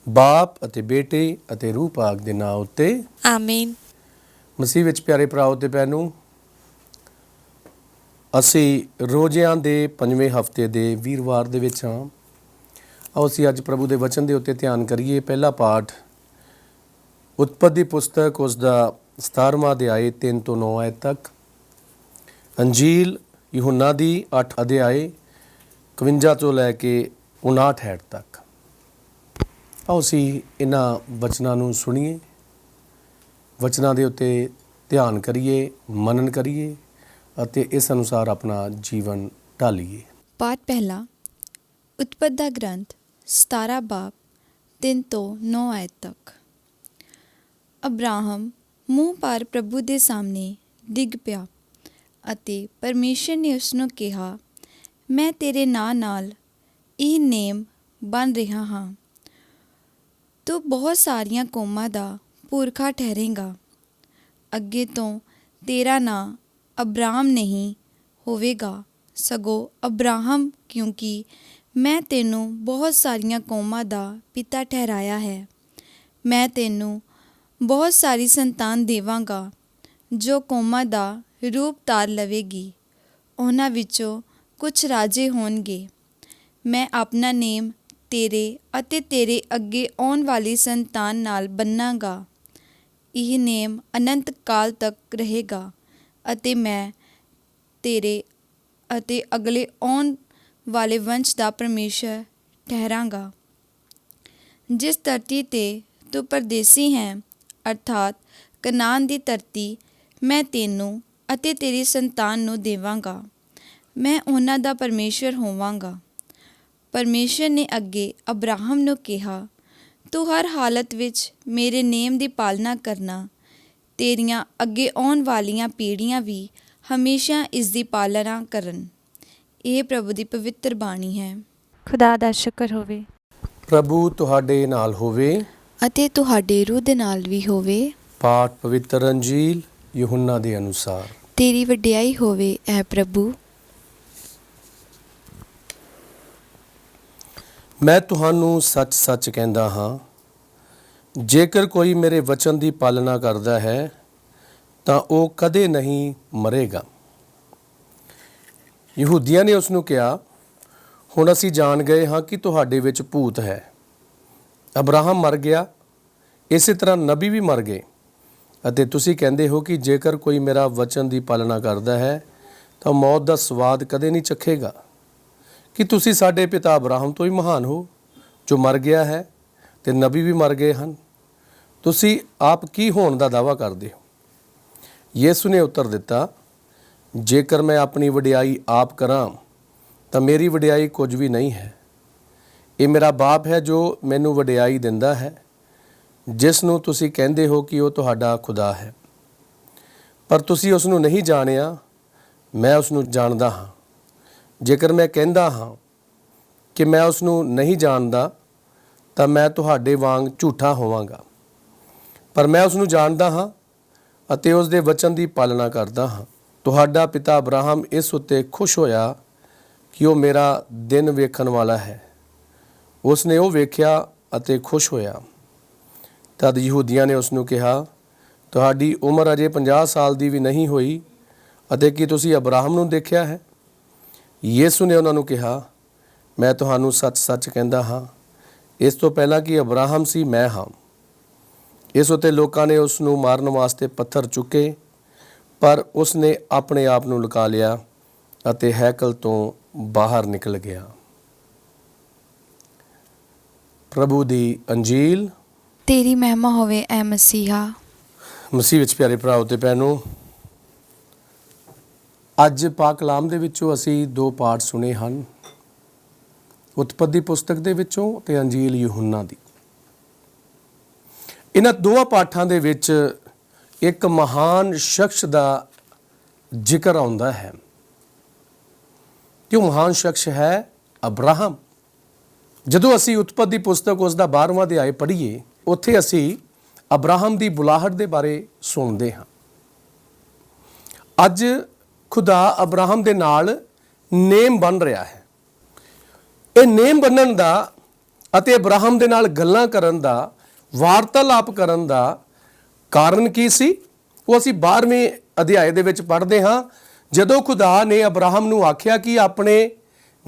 ਬਾਪ ਅਤੇ ਬੇਟੇ ਅਤੇ ਰੂਹ ਪਾਕ ਦੇ ਨਾਂ ਉੱਤੇ ਆਮੀਨ। ਮਸੀਹ ਵਿੱਚ ਪਿਆਰੇ ਭਰਾਓ ਤੇ ਭੈਣੋ, ਅਸੀਂ ਰੋਜ਼ਿਆਂ ਦੇ 5ਵੇਂ ਹਫ਼ਤੇ ਦੇ ਵੀਰਵਾਰ ਦੇ ਵਿੱਚ ਹਾਂ। ਆਓ ਅਸੀਂ ਅੱਜ ਪ੍ਰਭੂ ਦੇ ਵਚਨ ਦੇ ਉੱਤੇ ਧਿਆਨ ਕਰੀਏ। ਪਹਿਲਾ ਪਾਠ ਉਤਪਤੀ ਪੁਸਤਕ ਉਸ ਦਾ 17ਵਾਂ ਅਧਿਆਏ 3 ਤੋਂ 9 ਆਇਤ ਤੱਕ, ਅੰਜੀਲ ਯਹੂਨਾ ਦੀ 8 ਅਧਿਆਏ 51 ਤੋਂ ਲੈ ਕੇ 59 ਹੈਡ ਤੱਕ। ਆਓ ਅਸੀਂ ਇਹਨਾਂ ਵਚਨਾਂ ਨੂੰ ਸੁਣੀਏ, ਵਚਨਾਂ ਦੇ ਉੱਤੇ ਧਿਆਨ ਕਰੀਏ, ਮਨਨ ਕਰੀਏ ਅਤੇ ਇਸ ਅਨੁਸਾਰ ਆਪਣਾ ਜੀਵਨ ਢਾਲੀਏ। ਪਾਠ ਪਹਿਲਾ ਉਤਪਤ ਦਾ ਗ੍ਰੰਥ 17 ਬਾਬ 3 ਤੋਂ 9 ਆਇਤ ਤੱਕ। ਅਬਰਾਹਮ ਮੂੰਹ ਪਰ ਪ੍ਰਭੂ ਦੇ ਸਾਹਮਣੇ ਡਿੱਗ ਪਿਆ ਅਤੇ ਪਰਮੇਸ਼ਰ ਨੇ ਉਸ ਨੂੰ ਕਿਹਾ, ਮੈਂ ਤੇਰੇ ਨਾਂ ਨਾਲ ਇਹ ਨੇਮ ਬਣ ਰਿਹਾ ਹਾਂ, ਤੂੰ ਬਹੁਤ ਸਾਰੀਆਂ ਕੌਮਾਂ ਦਾ ਪੁਰਖਾ ਠਹਿਰੇਂਗਾ। ਅੱਗੇ ਤੋਂ ਤੇਰਾ ਨਾਂ ਅਬਰਾਮ ਨਹੀਂ ਹੋਵੇਗਾ, ਸਗੋਂ ਅਬਰਾਹਮ, ਕਿਉਂਕਿ ਮੈਂ ਤੈਨੂੰ ਬਹੁਤ ਸਾਰੀਆਂ ਕੌਮਾਂ ਦਾ ਪਿਤਾ ਠਹਿਰਾਇਆ ਹੈ। ਮੈਂ ਤੈਨੂੰ ਬਹੁਤ ਸਾਰੀ ਸੰਤਾਨ ਦੇਵਾਂਗਾ ਜੋ ਕੌਮਾਂ ਦਾ ਰੂਪ ਧਾਰ ਲਵੇਗੀ। ਉਹਨਾਂ ਵਿੱਚੋਂ ਕੁਝ ਰਾਜੇ ਹੋਣਗੇ। ਮੈਂ ਆਪਣਾ ਨੇਮ ਤੇਰੇ ਅਤੇ ਤੇਰੇ ਅੱਗੇ ਆਉਣ ਵਾਲੀ ਸੰਤਾਨ ਨਾਲ ਬੰਨਾਂਗਾ। ਇਹ ਨੇਮ ਅਨੰਤ ਕਾਲ ਤੱਕ ਰਹੇਗਾ ਅਤੇ ਮੈਂ ਤੇਰੇ ਅਤੇ ਅਗਲੇ ਆਉਣ ਵਾਲੇ ਵੰਸ਼ ਦਾ ਪਰਮੇਸ਼ਰ ਠਹਿਰਾਂਗਾ। ਜਿਸ ਧਰਤੀ 'ਤੇ ਤੂੰ ਪਰਦੇਸੀ ਹੈ, ਅਰਥਾਤ ਕਨਾਨ ਦੀ ਧਰਤੀ, ਮੈਂ ਤੈਨੂੰ ਅਤੇ ਤੇਰੀ ਸੰਤਾਨ ਨੂੰ ਦੇਵਾਂਗਾ। ਮੈਂ ਉਹਨਾਂ ਦਾ ਪਰਮੇਸ਼ਰ ਹੋਵਾਂਗਾ। ਪਰਮੇਸ਼ਰ ਨੇ ਅੱਗੇ ਅਬਰਾਹਮ ਨੂੰ ਕਿਹਾ, ਤੂੰ ਹਰ ਹਾਲਤ ਵਿੱਚ ਮੇਰੇ ਨੇਮ ਦੀ ਪਾਲਣਾ ਕਰਨਾ। ਤੇਰੀਆਂ ਅੱਗੇ ਆਉਣ ਵਾਲੀਆਂ ਪੀੜ੍ਹੀਆਂ ਵੀ ਹਮੇਸ਼ਾ ਇਸ ਦੀ ਪਾਲਣਾ ਕਰਨ। ਇਹ ਪ੍ਰਭੂ ਦੀ ਪਵਿੱਤਰ ਬਾਣੀ ਹੈ। ਖੁਦਾ ਦਾ ਸ਼ੁਕਰ ਹੋਵੇ। ਪ੍ਰਭੂ ਤੁਹਾਡੇ ਨਾਲ ਹੋਵੇ ਅਤੇ ਤੁਹਾਡੇ ਰੂਹ ਦੇ ਨਾਲ ਵੀ ਹੋਵੇ। ਪਾਠ ਪਵਿੱਤਰ ਅੰਜੀਲ ਯਹੂਨਾ ਦੇ ਅਨੁਸਾਰ। ਤੇਰੀ ਵਡਿਆਈ ਹੋਵੇ ਐ ਪ੍ਰਭੂ। ਮੈਂ ਤੁਹਾਨੂੰ ਸੱਚ-ਸੱਚ ਕਹਿੰਦਾ ਹਾਂ, ਜੇਕਰ ਕੋਈ ਮੇਰੇ ਵਚਨ ਦੀ ਪਾਲਣਾ ਕਰਦਾ ਹੈ ਤਾਂ ਉਹ ਕਦੇ ਨਹੀਂ ਮਰੇਗਾ। ਯਹੂਦੀਆਂ ਨੇ ਉਸ ਨੂੰ ਕਿਹਾ, ਹੁਣ ਅਸੀਂ ਜਾਣ ਗਏ ਹਾਂ ਕਿ ਤੁਹਾਡੇ ਵਿੱਚ ਭੂਤ ਹੈ। ਅਬਰਾਹਮ ਮਰ ਗਿਆ, ਇਸੇ ਤਰ੍ਹਾਂ ਨਬੀ ਵੀ ਮਰ ਗਏ, ਅਤੇ ਤੁਸੀਂ ਕਹਿੰਦੇ ਹੋ ਕਿ ਜੇਕਰ ਕੋਈ ਮੇਰਾ ਵਚਨ ਦੀ ਪਾਲਣਾ ਕਰਦਾ ਹੈ ਤਾਂ ਮੌਤ ਦਾ ਸਵਾਦ ਕਦੇ ਨਹੀਂ ਚੱਖੇਗਾ। ਕਿ ਤੁਸੀਂ ਸਾਡੇ ਪਿਤਾ ਅਬਰਾਹਮ ਤੋਂ ਹੀ ਮਹਾਨ ਹੋ, ਜੋ ਮਰ ਗਿਆ ਹੈ, ਅਤੇ ਨਬੀ ਵੀ ਮਰ ਗਏ ਹਨ। ਤੁਸੀਂ ਆਪ ਕੀ ਹੋਣ ਦਾ ਦਾਅਵਾ ਕਰਦੇ ਹੋ? ਯਿਸੂ ਨੇ ਉੱਤਰ ਦਿੱਤਾ, ਜੇਕਰ ਮੈਂ ਆਪਣੀ ਵਡਿਆਈ ਆਪ ਕਰਾਂ ਤਾਂ ਮੇਰੀ ਵਡਿਆਈ ਕੁਝ ਵੀ ਨਹੀਂ ਹੈ। ਇਹ ਮੇਰਾ ਬਾਪ ਹੈ ਜੋ ਮੈਨੂੰ ਵਡਿਆਈ ਦਿੰਦਾ ਹੈ, ਜਿਸ ਨੂੰ ਤੁਸੀਂ ਕਹਿੰਦੇ ਹੋ ਕਿ ਉਹ ਤੁਹਾਡਾ ਖੁਦਾ ਹੈ। ਪਰ ਤੁਸੀਂ ਉਸ ਨੂੰ ਨਹੀਂ ਜਾਣਿਆ, ਮੈਂ ਉਸ ਨੂੰ ਜਾਣਦਾ ਹਾਂ। ਜੇਕਰ ਮੈਂ ਕਹਿੰਦਾ ਹਾਂ ਕਿ ਮੈਂ ਉਸ ਨੂੰ ਨਹੀਂ ਜਾਣਦਾ ਤਾਂ ਮੈਂ ਤੁਹਾਡੇ ਵਾਂਗ ਝੂਠਾ ਹੋਵਾਂਗਾ। ਪਰ ਮੈਂ ਉਸ ਨੂੰ ਜਾਣਦਾ ਹਾਂ ਅਤੇ ਉਸ ਦੇ ਵਚਨ ਦੀ ਪਾਲਣਾ ਕਰਦਾ ਹਾਂ। ਤੁਹਾਡਾ ਪਿਤਾ ਅਬਰਾਹਮ ਇਸ ਉੱਤੇ ਖੁਸ਼ ਹੋਇਆ ਕਿ ਉਹ ਮੇਰਾ ਦਿਨ ਵੇਖਣ ਵਾਲਾ ਹੈ। ਉਸ ਨੇ ਉਹ ਵੇਖਿਆ ਅਤੇ ਖੁਸ਼ ਹੋਇਆ। ਤਦ ਯਹੂਦੀਆਂ ਨੇ ਉਸ ਨੂੰ ਕਿਹਾ, ਤੁਹਾਡੀ ਉਮਰ ਅਜੇ 50 ਸਾਲ ਦੀ ਵੀ ਨਹੀਂ ਹੋਈ ਅਤੇ ਕੀ ਤੁਸੀਂ ਅਬਰਾਹਮ ਨੂੰ ਦੇਖਿਆ ਹੈ? ਯਿਸੂ ਨੇ ਉਹਨਾਂ ਨੂੰ ਕਿਹਾ, ਮੈਂ ਤੁਹਾਨੂੰ ਸੱਚ-ਸੱਚ ਕਹਿੰਦਾ ਹਾਂ, ਇਸ ਤੋਂ ਪਹਿਲਾਂ ਕਿ ਅਬਰਾਹਮ ਸੀ, ਮੈਂ ਹਾਂ। ਇਸ ਉੱਤੇ ਲੋਕਾਂ ਨੇ ਉਸ ਨੂੰ ਮਾਰਨ ਵਾਸਤੇ ਪੱਥਰ ਚੁੱਕੇ, ਪਰ ਉਸ ਨੇ ਆਪਣੇ ਆਪ ਨੂੰ ਲੁਕਾ ਲਿਆ ਅਤੇ ਹੈਕਲ ਤੋਂ ਬਾਹਰ ਨਿਕਲ ਗਿਆ। ਪ੍ਰਭੂ ਦੀ ਅੰਜੀਲ। ਤੇਰੀ ਮਹਿਮਾ ਹੋਵੇ ਐ ਮਸੀਹਾ। ਮਸੀਹ ਵਿੱਚ ਪਿਆਰੇ ਭਰਾਓ ਤੇ ਭੈਣੋ, ਅੱਜ ਪਾਕ ਕਲਾਮ ਦੇ ਵਿੱਚੋਂ ਅਸੀਂ 2 ਪਾਠ ਸੁਣੇ ਹਨ, ਉਤਪਤੀ ਪੁਸਤਕ ਦੇ ਵਿੱਚੋਂ ਤੇ ਅੰਜੀਲ ਯਹੂਨਾ ਦੀ। ਇਹਨਾਂ ਦੋਵਾਂ ਪਾਠਾਂ ਦੇ ਵਿੱਚ ਇੱਕ ਮਹਾਨ ਸ਼ਖਸ ਦਾ ਜ਼ਿਕਰ ਆਉਂਦਾ ਹੈ ਕਿ ਉਹ ਮਹਾਨ ਸ਼ਖਸ ਹੈ ਅਬਰਾਹਮ। ਜਦੋਂ ਅਸੀਂ ਉਤਪਤੀ ਪੁਸਤਕ ਉਸ ਦਾ 12ਵਾਂ ਅਧਿਆਇ ਪੜ੍ਹੀਏ, ਉੱਥੇ ਅਸੀਂ ਅਬਰਾਹਮ ਦੀ ਬੁਲਾਹਟ ਦੇ ਬਾਰੇ ਸੁਣਦੇ ਹਾਂ। ਅੱਜ ਖੁਦਾ ਅਬਰਾਹਮ ਦੇ ਨਾਲ ਨੇਮ ਬਣ ਰਿਹਾ ਹੈ। ਇਹ ਨੇਮ ਬੰਨਣ ਦਾ ਅਤੇ ਅਬਰਾਹਮ ਦੇ ਨਾਲ ਗੱਲਾਂ ਕਰਨ ਦਾ, ਵਾਰਤਾਲਾਪ ਕਰਨ ਦਾ ਕਾਰਨ ਕੀ ਸੀ? ਉਹ ਅਸੀਂ 12ਵੇਂ ਅਧਿਆਏ ਦੇ ਵਿੱਚ ਪੜ੍ਹਦੇ ਹਾਂ। ਜਦੋਂ ਖੁਦਾ ਨੇ ਅਬਰਾਹਮ ਨੂੰ ਆਖਿਆ ਕਿ ਆਪਣੇ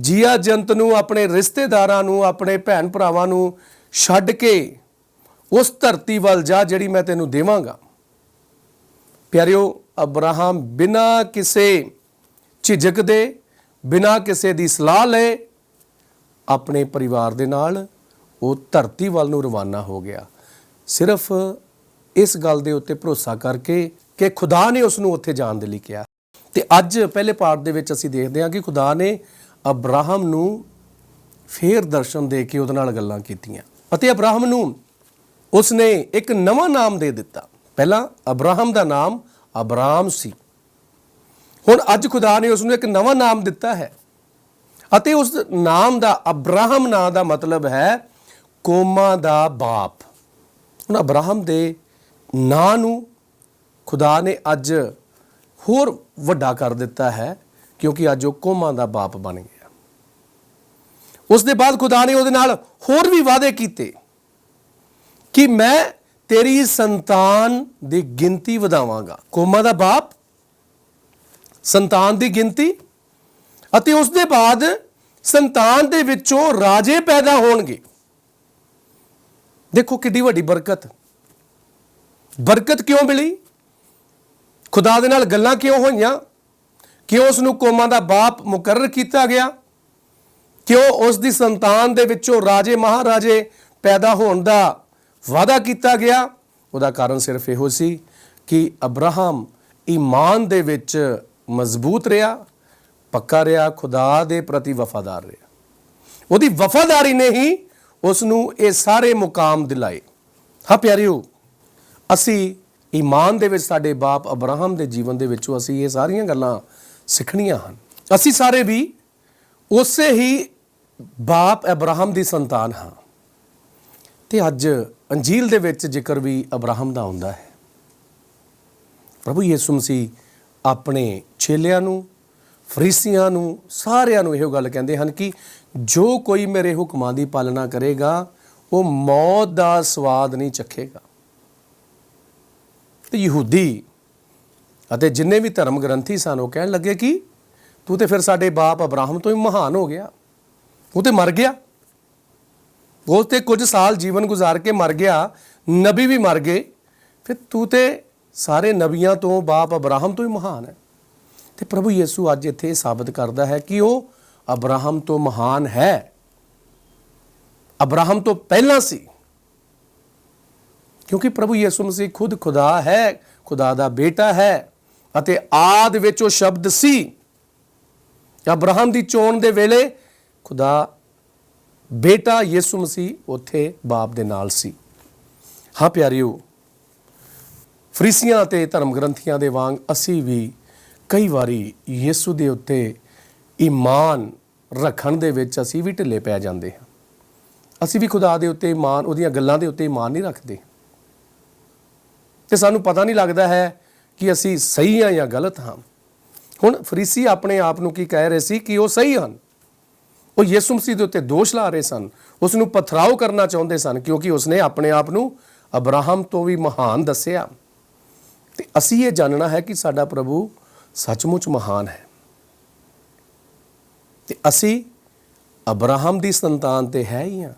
ਜੀਆ ਜੰਤ ਨੂੰ, ਆਪਣੇ ਰਿਸ਼ਤੇਦਾਰਾਂ ਨੂੰ, ਆਪਣੇ ਭੈਣ ਭਰਾਵਾਂ ਨੂੰ ਛੱਡ ਕੇ ਉਸ ਧਰਤੀ ਵੱਲ ਜਾ ਜਿਹੜੀ ਮੈਂ ਤੈਨੂੰ ਦੇਵਾਂਗਾ। ਪਿਆਰਿਓ, ਅਬਰਾਹਮ ਬਿਨਾਂ ਕਿਸੇ ਝਿਜਕ ਦੇ, ਬਿਨਾਂ ਕਿਸੇ ਦੀ ਸਲਾਹ ਲਏ, ਆਪਣੇ ਪਰਿਵਾਰ ਦੇ ਨਾਲ ਉਹ ਧਰਤੀ ਵੱਲ ਨੂੰ ਰਵਾਨਾ ਹੋ ਗਿਆ, ਸਿਰਫ ਇਸ ਗੱਲ ਦੇ ਉੱਤੇ ਭਰੋਸਾ ਕਰਕੇ ਕਿ ਖੁਦਾ ਨੇ ਉਸ ਨੂੰ ਉੱਥੇ ਜਾਣ ਦੇ ਲਈ ਕਿਹਾ। ਤੇ ਅੱਜ ਪਹਿਲੇ ਪਾਠ ਦੇ ਵਿੱਚ ਅਸੀਂ ਦੇਖਦੇ ਹਾਂ ਕਿ ਖੁਦਾ ਨੇ ਅਬਰਾਹਮ ਨੂੰ ਫੇਰ ਦਰਸ਼ਨ ਦੇ ਕੇ ਉਹਦੇ ਨਾਲ ਗੱਲਾਂ ਕੀਤੀਆਂ ਅਤੇ ਅਬਰਾਹਮ ਨੂੰ ਉਸਨੇ ਇੱਕ ਨਵਾਂ ਨਾਮ ਦੇ ਦਿੱਤਾ। ਪਹਿਲਾਂ ਅਬਰਾਹਮ ਦਾ ਨਾਮ ਅਬਰਾਮ ਸੀ, ਹੁਣ ਅੱਜ ਖੁਦਾ ਨੇ ਉਸ ਨੂੰ ਇੱਕ ਨਵਾਂ ਨਾਮ ਦਿੱਤਾ ਹੈ ਅਤੇ ਉਸ ਨਾਮ ਦਾ, ਅਬਰਾਹਮ ਨਾਂ ਦਾ ਮਤਲਬ ਹੈ ਕੌਮਾਂ ਦਾ ਬਾਪ। ਹੁਣ ਅਬਰਾਹਮ ਦੇ ਨਾਂ ਨੂੰ ਖੁਦਾ ਨੇ ਅੱਜ ਹੋਰ ਵੱਡਾ ਕਰ ਦਿੱਤਾ ਹੈ ਕਿਉਂਕਿ ਅੱਜ ਉਹ ਕੌਮਾਂ ਦਾ ਬਾਪ ਬਣ ਗਿਆ। ਉਸ ਦੇ ਬਾਅਦ ਖੁਦਾ ਨੇ ਉਹਦੇ ਨਾਲ ਹੋਰ ਵੀ ਵਾਅਦੇ ਕੀਤੇ ਕਿ ਮੈਂ ਤੇਰੀ ਸੰਤਾਨ ਦੀ ਗਿਣਤੀ ਵਧਾਵਾਂਗਾ। ਕੌਮਾਂ ਦਾ ਬਾਪ, ਸੰਤਾਨ ਦੀ ਗਿਣਤੀ, ਅਤੇ ਉਸ ਦੇ ਬਾਅਦ ਸੰਤਾਨ ਦੇ ਵਿੱਚੋਂ ਰਾਜੇ ਪੈਦਾ ਹੋਣਗੇ। ਦੇਖੋ ਕਿੰਨੀ ਵੱਡੀ ਬਰਕਤ। ਬਰਕਤ ਕਿਉਂ ਮਿਲੀ? ਖੁਦਾ ਦੇ ਨਾਲ ਗੱਲਾਂ ਕਿਉਂ ਹੋਈਆਂ? ਕਿਉਂ ਉਸ ਨੂੰ ਕੌਮਾਂ ਦਾ ਬਾਪ ਮੁਕਰਰ ਕੀਤਾ ਗਿਆ? ਕਿਉਂ ਉਸ ਦੀ ਸੰਤਾਨ ਦੇ ਵਿੱਚੋਂ ਰਾਜੇ ਮਹਾਰਾਜੇ ਪੈਦਾ ਹੋਣ ਦਾ ਵਾਅਦਾ ਕੀਤਾ ਗਿਆ? ਉਹਦਾ ਕਾਰਨ ਸਿਰਫ ਇਹੋ ਸੀ ਕਿ ਅਬਰਾਹਮ ਈਮਾਨ ਦੇ ਵਿੱਚ ਮਜ਼ਬੂਤ ਰਿਹਾ, ਪੱਕਾ ਰਿਹਾ, ਖੁਦਾ ਦੇ ਪ੍ਰਤੀ ਵਫਾਦਾਰ ਰਿਹਾ। ਉਹਦੀ ਵਫਾਦਾਰੀ ਨੇ ਹੀ ਉਸ ਨੂੰ ਇਹ ਸਾਰੇ ਮੁਕਾਮ ਦਿਲਾਏ। ਹਾਂ ਪਿਆਰਿਓ, ਅਸੀਂ ਈਮਾਨ ਦੇ ਵਿੱਚ ਸਾਡੇ ਬਾਪ ਅਬਰਾਹਮ ਦੇ ਜੀਵਨ ਦੇ ਵਿੱਚੋਂ ਅਸੀਂ ਇਹ ਸਾਰੀਆਂ ਗੱਲਾਂ ਸਿੱਖਣੀਆਂ ਹਨ। ਅਸੀਂ ਸਾਰੇ ਵੀ ਉਸੇ ਹੀ ਬਾਪ ਅਬਰਾਹਮ ਦੀ ਸੰਤਾਨ ਹਾਂ ਤੇ ਅੱਜ ਅੰਜੀਲ ਦੇ ਵਿੱਚ ਜ਼ਿਕਰ ਵੀ ਅਬਰਾਹਮ ਦਾ ਹੁੰਦਾ ਹੈ। ਪ੍ਰਭੂ ਯਿਸੂ ਮਸੀਹ ਆਪਣੇ ਚੇਲਿਆਂ ਨੂੰ, ਫਰੀਸੀਆਂ ਨੂੰ, ਸਾਰਿਆਂ ਨੂੰ ਇਹੋ ਗੱਲ ਕਹਿੰਦੇ ਹਨ ਕਿ ਜੋ ਕੋਈ ਮੇਰੇ ਹੁਕਮਾਂ ਦੀ ਪਾਲਣਾ ਕਰੇਗਾ ਉਹ ਮੌਤ ਦਾ ਸਵਾਦ ਨਹੀਂ ਚੱਖੇਗਾ। ਤੇ ਯਹੂਦੀ ਅਤੇ ਜਿੰਨੇ ਵੀ ਧਰਮ ਗ੍ਰੰਥੀ ਸਨ ਉਹ ਕਹਿਣ ਲੱਗੇ ਕਿ ਤੂੰ ਤੇ ਫਿਰ ਸਾਡੇ ਬਾਪ ਅਬਰਾਹਮ ਤੋਂ ਹੀ ਮਹਾਨ ਹੋ ਗਿਆ, ਉਹ ਤੇ ਮਰ ਗਿਆ, ਉਹ ਤੇ ਕੁਝ ਸਾਲ ਜੀਵਨ ਗੁਜ਼ਾਰ ਕੇ ਮਰ ਗਿਆ, ਨਬੀ ਵੀ ਮਰ ਗਏ, ਫਿਰ ਤੂੰ ਤੇ ਸਾਰੇ ਨਬੀਆਂ ਤੋਂ, ਬਾਪ ਅਬਰਾਹਮ ਤੋਂ ਹੀ ਮਹਾਨ ਹੈ। ਤੇ ਪ੍ਰਭੂ ਯਿਸੂ ਅੱਜ ਇੱਥੇ ਸਾਬਤ ਕਰਦਾ ਹੈ ਕਿ ਉਹ ਅਬਰਾਹਮ ਤੋਂ ਮਹਾਨ ਹੈ, ਅਬਰਾਹਮ ਤੋਂ ਪਹਿਲਾਂ ਸੀ, ਕਿਉਂਕਿ ਪ੍ਰਭੂ ਯਿਸੂ ਮਸੀਹ ਖੁਦ ਖੁਦਾ ਹੈ, ਖੁਦਾ ਦਾ ਬੇਟਾ ਹੈ ਅਤੇ ਆਦ ਵਿੱਚ ਉਹ ਸ਼ਬਦ ਸੀ। ਅਬਰਾਹਮ ਦੀ ਚੋਣ ਦੇ ਵੇਲੇ ਖੁਦਾ ਬੇਟਾ ਯਿਸੂ ਮਸੀਹ ਉੱਥੇ ਬਾਪ ਦੇ ਨਾਲ ਸੀ। ਹਾਂ ਪਿਆਰਿਓ, ਫਰੀਸੀਆਂ ਅਤੇ ਧਰਮ ਗ੍ਰੰਥੀਆਂ ਦੇ ਵਾਂਗ ਅਸੀਂ ਵੀ ਕਈ ਵਾਰੀ ਯਿਸੂ ਦੇ ਉੱਤੇ ਈਮਾਨ ਰੱਖਣ ਦੇ ਵਿੱਚ ਅਸੀਂ ਵੀ ਢਿੱਲੇ ਪੈ ਜਾਂਦੇ ਹਾਂ। ਅਸੀਂ ਵੀ ਖੁਦਾ ਦੇ ਉੱਤੇ ਈਮਾਨ, ਉਹਦੀਆਂ ਗੱਲਾਂ ਦੇ ਉੱਤੇ ਈਮਾਨ ਨਹੀਂ ਰੱਖਦੇ ਤੇ ਸਾਨੂੰ ਪਤਾ ਨਹੀਂ ਲੱਗਦਾ ਹੈ ਕਿ ਅਸੀਂ ਸਹੀ ਹਾਂ ਜਾਂ ਗਲਤ ਹਾਂ। ਹੁਣ ਫਰੀਸੀ ਆਪਣੇ ਆਪ ਨੂੰ ਕੀ ਕਹਿ ਰਹੇ ਸੀ ਕਿ ਉਹ ਸਹੀ ਹਨ। ਉਹ ਯਿਸੂ ਮਸੀਹ ਦੇ ਉੱਤੇ ਦੋਸ਼ ਲਾ ਰਹੇ ਸਨ, ਉਸ ਨੂੰ ਪਥਰਾਓ ਕਰਨਾ ਚਾਹੁੰਦੇ ਸਨ ਕਿਉਂਕਿ ਉਸਨੇ ਆਪਣੇ ਆਪ ਨੂੰ ਅਬਰਾਹਮ ਤੋਂ ਵੀ ਮਹਾਨ ਦੱਸਿਆ। ਤੇ ਅਸੀਂ ਇਹ ਜਾਣਨਾ ਹੈ ਕਿ ਸਾਡਾ ਪ੍ਰਭੂ ਸੱਚਮੁੱਚ ਮਹਾਨ ਹੈ ਤੇ ਅਸੀਂ ਅਬਰਾਹਮ ਦੀ ਸੰਤਾਨ ਤੇ ਹੈ ਹੀ ਹਾਂ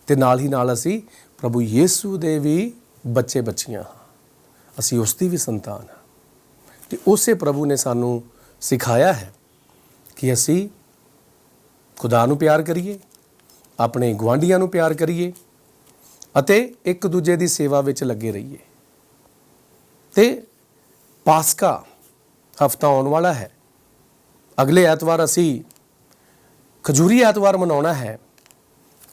ਤੇ ਨਾਲ ਹੀ ਨਾਲ ਅਸੀਂ ਪ੍ਰਭੂ ਯਿਸੂ ਦੇ ਵੀ ਬੱਚੇ ਬੱਚੀਆਂ ਹਾਂ, ਅਸੀਂ ਉਸ ਦੀ ਵੀ ਸੰਤਾਨ ਹਾਂ। ਤੇ ਉਸੇ ਪ੍ਰਭੂ ਨੇ ਸਾਨੂੰ ਸਿਖਾਇਆ ਹੈ ਕਿ ਅਸੀਂ ਖੁਦਾ ਨੂੰ ਪਿਆਰ ਕਰੀਏ, ਆਪਣੇ ਗੁਆਂਢੀਆਂ ਨੂੰ ਪਿਆਰ ਕਰੀਏ ਅਤੇ ਇੱਕ ਦੂਜੇ ਦੀ ਸੇਵਾ ਵਿੱਚ ਲੱਗੇ ਰਹੀਏ। ਤੇ ਪਾਸਕਾ ਹਫਤਾ ਆਉਣ ਵਾਲਾ ਹੈ, ਅਗਲੇ ਐਤਵਾਰ ਅਸੀਂ ਖਜੂਰੀ ਐਤਵਾਰ ਮਨਾਉਣਾ ਹੈ।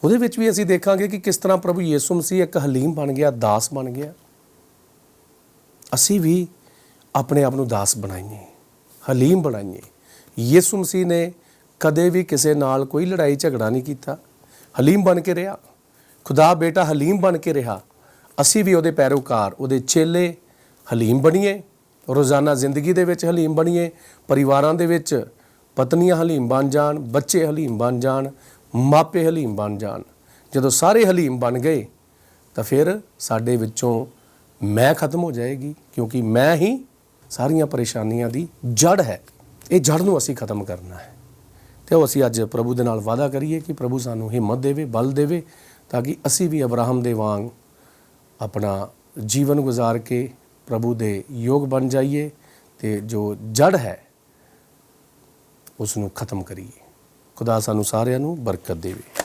ਉਹਦੇ ਵਿੱਚ ਵੀ ਅਸੀਂ ਦੇਖਾਂਗੇ ਕਿ ਕਿਸ ਤਰ੍ਹਾਂ ਪ੍ਰਭੂ ਯਿਸੂ ਮਸੀਹ ਇੱਕ ਹਲੀਮ ਬਣ ਗਿਆ, ਦਾਸ ਬਣ ਗਿਆ। ਅਸੀਂ ਵੀ ਆਪਣੇ ਆਪ ਨੂੰ ਦਾਸ ਬਣਾਈਏ, ਹਲੀਮ ਬਣਾਈਏ। ਯਿਸੂ ਮਸੀਹ ਨੇ ਕਦੇ ਵੀ ਕਿਸੇ ਨਾਲ ਕੋਈ ਲੜਾਈ ਝਗੜਾ ਨਹੀਂ ਕੀਤਾ, ਹਲੀਮ ਬਣ ਕੇ ਰਿਹਾ। ਖੁਦਾ ਬੇਟਾ ਹਲੀਮ ਬਣ ਕੇ ਰਿਹਾ। ਅਸੀਂ ਵੀ ਉਹਦੇ ਪੈਰੋਕਾਰ, ਉਹਦੇ ਚੇਲੇ ਹਲੀਮ ਬਣੀਏ, ਰੋਜ਼ਾਨਾ ਜ਼ਿੰਦਗੀ ਦੇ ਵਿੱਚ ਹਲੀਮ ਬਣੀਏ, ਪਰਿਵਾਰਾਂ ਦੇ ਵਿੱਚ ਪਤਨੀਆਂ ਹਲੀਮ ਬਣ ਜਾਣ, ਬੱਚੇ ਹਲੀਮ ਬਣ ਜਾਣ, ਮਾਪੇ ਹਲੀਮ ਬਣ ਜਾਣ। ਜਦੋਂ ਸਾਰੇ ਹਲੀਮ ਬਣ ਗਏ ਤਾਂ ਫਿਰ ਸਾਡੇ ਵਿੱਚੋਂ ਮੈਂ ਖਤਮ ਹੋ ਜਾਏਗੀ, ਕਿਉਂਕਿ ਮੈਂ ਹੀ ਸਾਰੀਆਂ ਪਰੇਸ਼ਾਨੀਆਂ ਦੀ ਜੜ ਹੈ। ਇਹ ਜੜ ਨੂੰ ਅਸੀਂ ਖਤਮ ਕਰਨਾ ਹੈ। ਤੇ ਉਹ ਅਸੀਂ ਅੱਜ ਪ੍ਰਭੂ ਦੇ ਨਾਲ ਵਾਅਦਾ ਕਰੀਏ ਕਿ ਪ੍ਰਭੂ ਸਾਨੂੰ ਹਿੰਮਤ ਦੇਵੇ, ਬਲ ਦੇਵੇ, ਤਾਂ ਕਿ ਅਸੀਂ ਵੀ ਅਬਰਾਹਮ ਦੇ ਵਾਂਗ ਆਪਣਾ ਜੀਵਨ ਗੁਜ਼ਾਰ ਕੇ ਪ੍ਰਭੂ ਦੇ ਯੋਗ ਬਣ ਜਾਈਏ ਤੇ ਜੋ ਜੜ ਹੈ ਉਸ ਨੂੰ ਖਤਮ ਕਰੀਏ। ਖੁਦਾ ਸਾਨੂੰ ਸਾਰਿਆਂ ਨੂੰ ਬਰਕਤ ਦੇਵੇ।